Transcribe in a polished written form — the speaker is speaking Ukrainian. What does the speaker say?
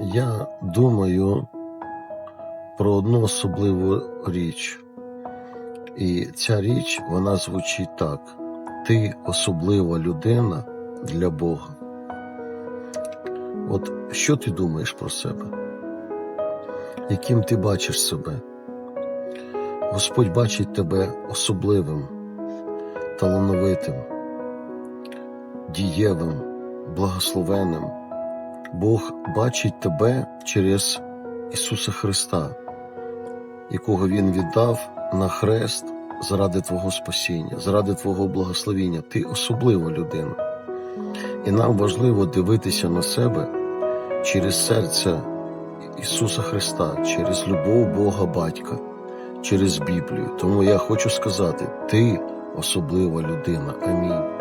Я думаю про одну особливу річ. І ця річ, вона звучить так: ти особлива людина для Бога. От що ти думаєш про себе? Яким ти бачиш себе? Господь бачить тебе особливим, талановитим, дієвим, благословенним. Бог бачить тебе через Ісуса Христа, якого Він віддав на хрест заради твого спасіння, заради твого благословіння. Ти особлива людина. І нам важливо дивитися на себе через серце Ісуса Христа, через любов Бога Батька, через Біблію. Тому я хочу сказати, ти особлива людина. Амінь.